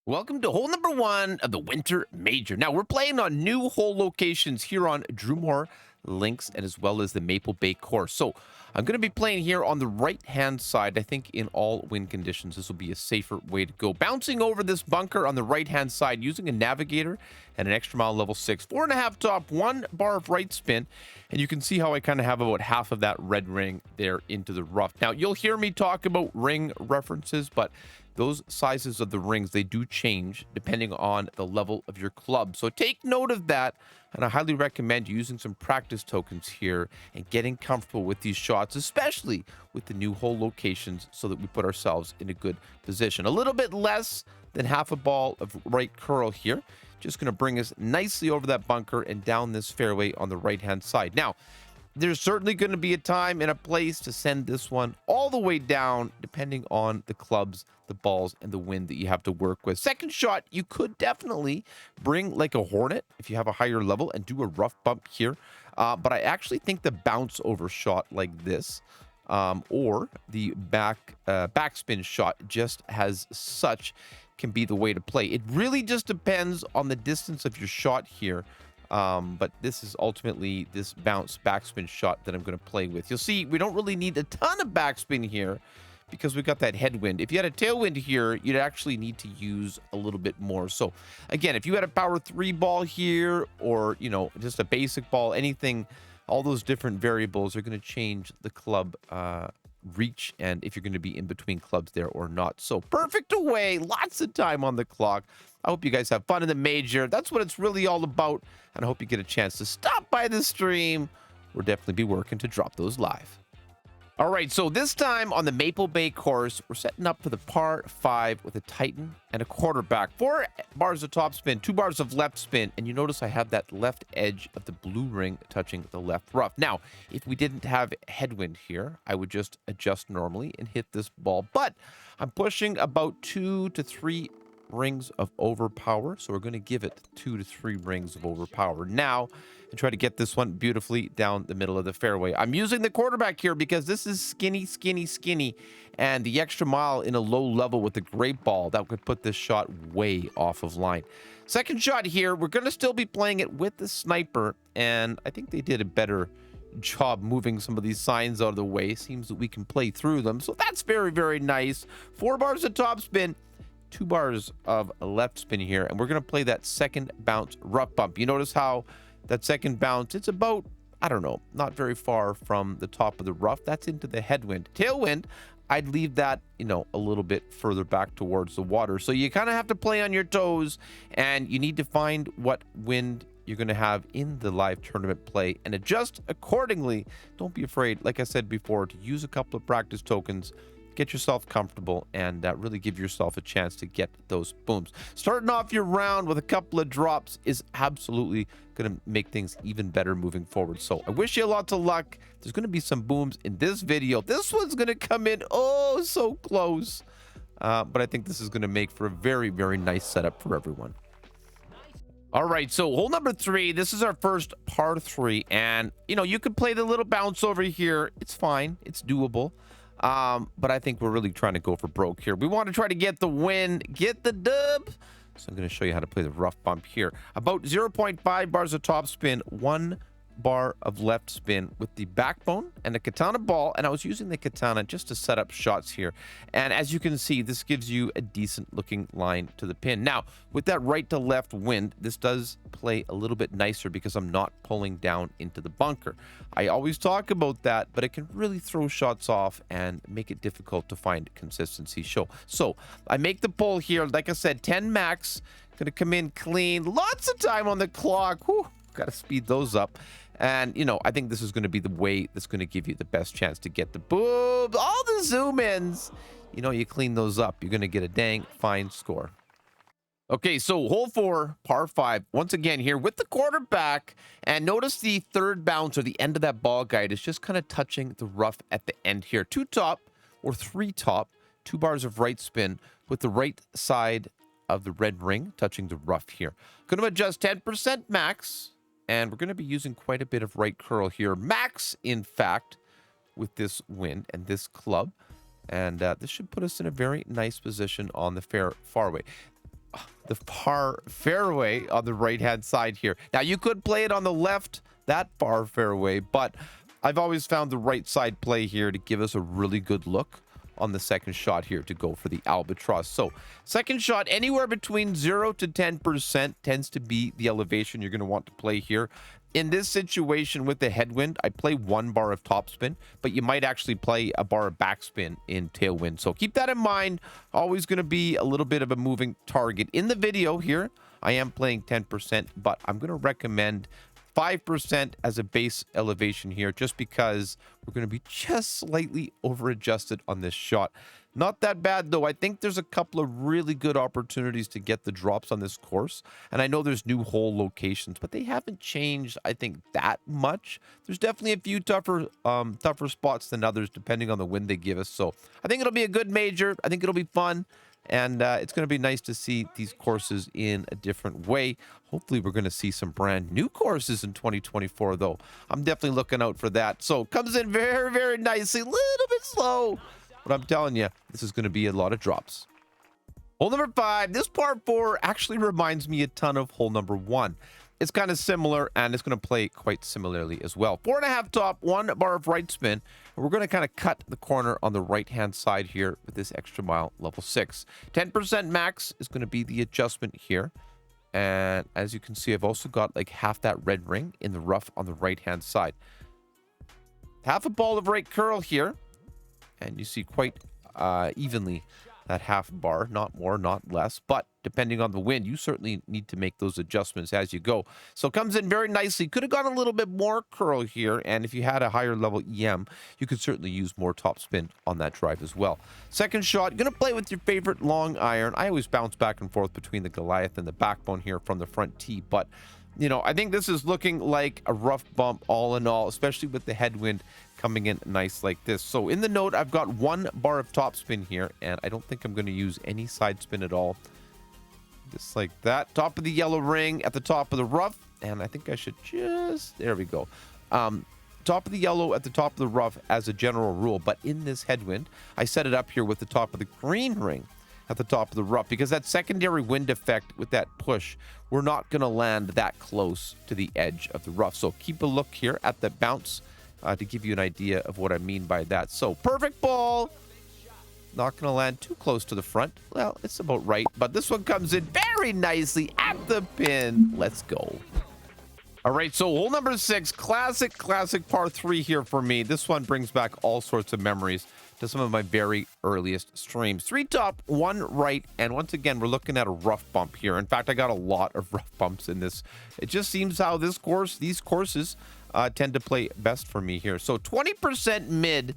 Welcome to hole number one of the Winter Major. Now, we're playing on new hole locations here on Drumore Links and as well as the Maple Bay course. So I'm going to be playing here on the right-hand side. I think in all wind conditions, this will be a safer way to go. Bouncing over this bunker on the right-hand side using a navigator and an extra mile level 6. 4.5 top, 1 bar of right spin. And you can see how I kind of have about half of that red ring there into the rough. Now, you'll hear me talk about ring references, but those sizes of the rings, they do change depending on the level of your club. So take note of that. And I highly recommend using some practice tokens here and getting comfortable with these shots, especially with the new hole locations, so that we put ourselves in a good position. A little bit less than half a ball of right curl here. Just going to bring us nicely over that bunker and down this fairway on the right-hand side. Now, there's certainly going to be a time and a place to send this one all the way down, depending on the clubs, the balls, and the wind that you have to work with. Second shot, you could definitely bring like a Hornet if you have a higher level and do a rough bump here. But I actually think the bounce over shot like this or the backspin shot just has such can be the way to play. It really just depends on the distance of your shot here. But this is ultimately this bounce backspin shot that I'm going to play with. You'll see we don't really need a ton of backspin here because we got that headwind. If you had a tailwind here, you'd actually need to use a little bit more. So again, if you had a power 3 ball here or, you know, just a basic ball, anything, all those different variables are going to change the club reach and if you're going to be in between clubs there or not. So perfect away, lots of time on the clock. I hope you guys have fun in the major. That's what it's really all about. And I hope you get a chance to stop by the stream. We'll definitely be working to drop those live. All right, so this time on the Maple Bay course, we're setting up for the par 5 with a Titan and a quarterback. 4 bars of top spin, 2 bars of left spin, and you notice I have that left edge of the blue ring touching the left rough. Now, if we didn't have headwind here, I would just adjust normally and hit this ball, but I'm pushing about 2 to 3 rings of overpower, so we're going to give it 2 to 3 rings of overpower now and try to get this one beautifully down the middle of the fairway. I'm using the quarterback here because this is skinny, and the extra mile in a low level with the great ball, that could put this shot way off of line. Second shot here, we're going to still be playing it with the sniper, and I think they did a better job moving some of these signs out of the way. Seems that we can play through them, so that's very, very nice. 4 bars of top spin, 2 bars of left spin here, and we're going to play that second bounce rough bump. You notice how that second bounce, it's about, I don't know, not very far from the top of the rough. That's into the headwind. Tailwind, I'd leave that, you know, a little bit further back towards the water. So you kind of have to play on your toes, and you need to find what wind you're going to have in the live tournament play and adjust accordingly. Don't be afraid, like I said before, to use a couple of practice tokens. Get yourself comfortable and really give yourself a chance to get those booms. Starting off your round with a couple of drops is absolutely going to make things even better moving forward. So I wish you lots of luck. There's going to be some booms in this video. This one's going to come in oh so close. But I think this is going to make for a very, very nice setup for everyone. All right, so hole number 3, this is our first par 3. And, you know, you could play the little bounce over here. It's fine. It's doable. But I think we're really trying to go for broke here. We want to try to get the win, get the dub. So I'm going to show you how to play the rough bump here. About 0.5 bars of top spin, 1 bar of left spin with the backbone and the katana ball. And I was using the katana just to set up shots here. And as you can see, this gives you a decent looking line to the pin. Now, with that right to left wind, this does play a little bit nicer because I'm not pulling down into the bunker. I always talk about that, but it can really throw shots off and make it difficult to find consistency. So I make the pull here. Like I said, 10 max, gonna come in clean. Lots of time on the clock. Whew, gotta speed those up. And, you know, I think this is going to be the way that's going to give you the best chance to get the boobs. All the zoom-ins. You know, you clean those up, you're going to get a dang fine score. Okay, so hole 4, par 5. Once again here with the quarterback. And notice the third bounce or the end of that ball guide is just kind of touching the rough at the end here. 2 top or 3 top, 2 bars of right spin with the right side of the red ring touching the rough here. Going to adjust 10% max. And we're going to be using quite a bit of right curl here. Max, in fact, with this wind and this club. And this should put us in a very nice position on the fairway. the far fairway on the right-hand side here. Now, you could play it on the left, that far fairway, but I've always found the right side play here to give us a really good look on the second shot here to go for the albatross. So second shot, anywhere between 0 to 10% tends to be the elevation you're going to want to play here. In this situation with the headwind, I play 1 bar of topspin, but you might actually play a bar of backspin in tailwind. So keep that in mind. Always going to be a little bit of a moving target. In the video here, I am playing 10%, but I'm going to recommend 5% as a base elevation here, just because we're going to be just slightly over adjusted on this shot. Not that bad, though. I think there's a couple of really good opportunities to get the drops on this course. And I know there's new hole locations, but they haven't changed, I think, that much. There's definitely a few tougher spots than others, depending on the wind they give us. So I think it'll be a good major. I think it'll be fun. And it's going to be nice to see these courses in a different way. Hopefully, we're going to see some brand new courses in 2024, though. I'm definitely looking out for that. So comes in very, very nicely. A little bit slow. But I'm telling you, this is going to be a lot of drops. Hole number 5. This par 4 actually reminds me a ton of hole number 1. It's kind of similar, and it's going to play quite similarly as well. 4.5 top, 1 bar of right spin. And we're going to kind of cut the corner on the right-hand side here with this extra mile, level 6. 10% max is going to be the adjustment here. And as you can see, I've also got like half that red ring in the rough on the right-hand side. Half a ball of right curl here. And you see quite evenly that half bar, not more, not less. But depending on the wind, you certainly need to make those adjustments as you go. So it comes in very nicely. Could have gone a little bit more curl here. And if you had a higher level EM, you could certainly use more topspin on that drive as well. Second shot, going to play with your favorite long iron. I always bounce back and forth between the Goliath and the backbone here from the front tee. But you know, I think this is looking like a rough bump all in all, especially with the headwind coming in nice like this. So in the note, I've got 1 bar of topspin here, and I don't think I'm going to use any side spin at all. Just like that. Top of the yellow ring at the top of the rough, and I think I should just, there we go. Top of the yellow at the top of the rough as a general rule, but in this headwind, I set it up here with the top of the green ring at the top of the rough, because that secondary wind effect with that push, we're not going to land that close to the edge of the rough. So keep a look here at the bounce to give you an idea of what I mean by that. So perfect ball. Not going to land too close to the front. Well, it's about right, but this one comes in very nicely at the pin. Let's go. All right, so hole number 6, classic par 3 here for me. This one brings back all sorts of memories to some of my very earliest streams. 3 top, 1 right, and once again, we're looking at a rough bump here. In fact, I got a lot of rough bumps in this. It just seems how these courses tend to play best for me here. So 20% mid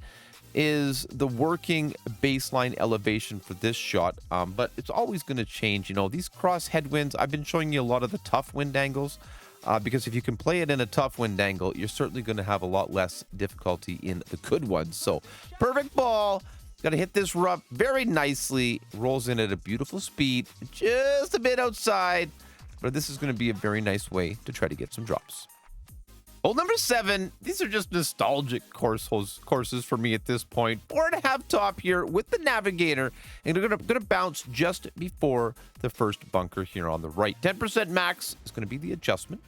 is the working baseline elevation for this shot, but it's always going to change. You know, these cross headwinds, I've been showing you a lot of the tough wind angles. Because if you can play it in a tough wind angle, you're certainly going to have a lot less difficulty in the good ones. So, perfect ball. Got to hit this rough very nicely. Rolls in at a beautiful speed, just a bit outside. But this is going to be a very nice way to try to get some drops. Hole number 7. These are just nostalgic courses for me at this point. 4.5 top here with the navigator, and we're going to bounce just before the first bunker here on the right. 10% max is going to be the adjustment.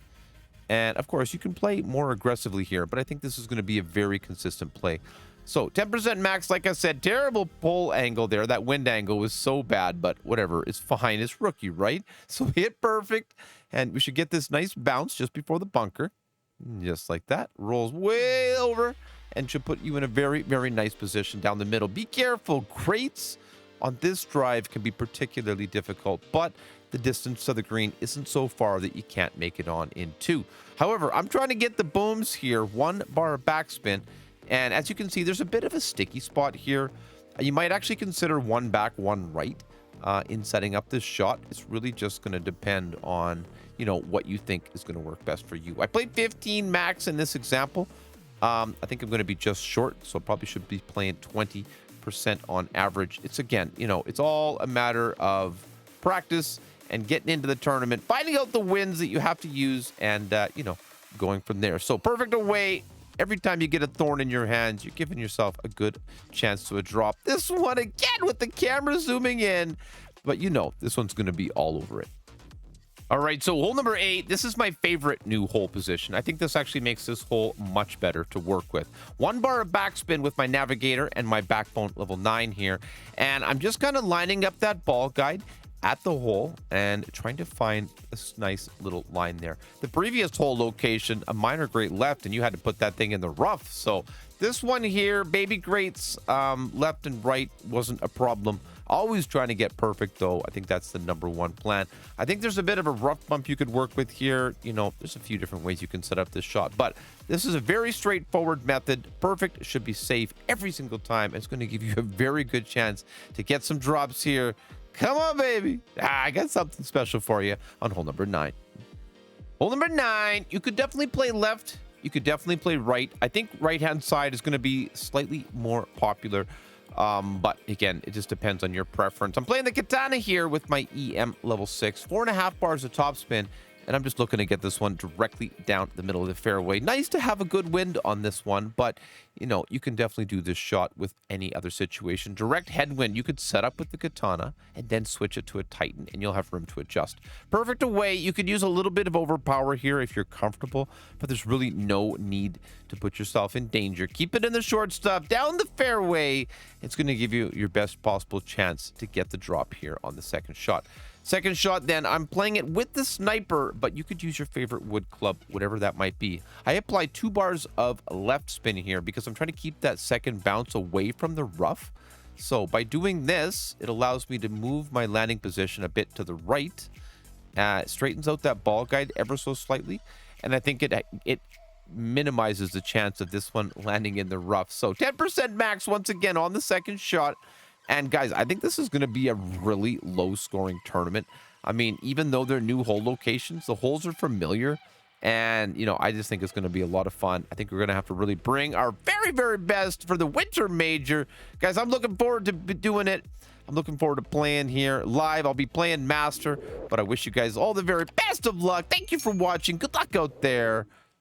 And of course, you can play more aggressively here, but I think this is going to be a very consistent play. So 10% max, like I said, terrible pull angle there. That wind angle was so bad, but whatever, it's fine. It's rookie, right? So hit perfect, and we should get this nice bounce just before the bunker. Just like that. Rolls way over and should put you in a very, very nice position down the middle. Be careful. Crates on this drive can be particularly difficult, but the distance to the green isn't so far that you can't make it on in 2. However, I'm trying to get the booms here. 1 bar of backspin. And as you can see, there's a bit of a sticky spot here. You might actually consider 1 back, 1 right in setting up this shot. It's really just going to depend on, you know, what you think is going to work best for you. I played 15 max in this example. I think I'm going to be just short, so I probably should be playing 20% on average. It's, again, you know, it's all a matter of practice and getting into the tournament, finding out the wins that you have to use, and, you know, going from there. So perfect away. Every time you get a thorn in your hands, you're giving yourself a good chance to a drop. This one again with the camera zooming in. but you know, this one's going to be all over it. All right, so hole number 8, this is my favorite new hole position. I think this actually makes this hole much better to work with. 1 bar of backspin with my navigator and my backbone level 9 here. And I'm just kind of lining up that ball guide at the hole and trying to find this nice little line there. The previous hole location, a minor grate left, and you had to put that thing in the rough. So this one here, baby grates left and right wasn't a problem. Always trying to get perfect, though. I think that's the #1 plan. I think there's a bit of a rough bump you could work with here. You know, there's a few different ways you can set up this shot, but this is a very straightforward method. Perfect should be safe every single time. It's going to give you a very good chance to get some drops here. Come on, baby. I got something special for you on hole number 9. Hole number 9, you could definitely play left. You could definitely play right. I think right-hand side is going to be slightly more popular. But again, it just depends on your preference. I'm playing the katana here with my EM level 6, 4.5 bars of topspin, and I'm just looking to get this one directly down the middle of the fairway. Nice to have a good wind on this one, but you know, you can definitely do this shot with any other situation. Direct headwind, you could set up with the katana and then switch it to a Titan, and you'll have room to adjust. Perfect away. You could use a little bit of overpower here if you're comfortable, but there's really no need to put yourself in danger. Keep it in the short stuff, down the fairway. It's going to give you your best possible chance to get the drop here on the second shot. Second shot, then, I'm playing it with the sniper, but you could use your favorite wood club, whatever that might be. I apply 2 bars of left spin here because I'm trying to keep that second bounce away from the rough. So by doing this, it allows me to move my landing position a bit to the right. Straightens out that ball guide ever so slightly, and I think it minimizes the chance of this one landing in the rough. So 10% max once again on the second shot. And guys, I think this is going to be a really low-scoring tournament. I mean, even though they're new hole locations, the holes are familiar. And, you know, I just think it's going to be a lot of fun. I think we're going to have to really bring our very, very best for the Winter Major. Guys, I'm looking forward to doing it. I'm looking forward to playing here live. I'll be playing Master. But I wish you guys all the very best of luck. Thank you for watching. Good luck out there.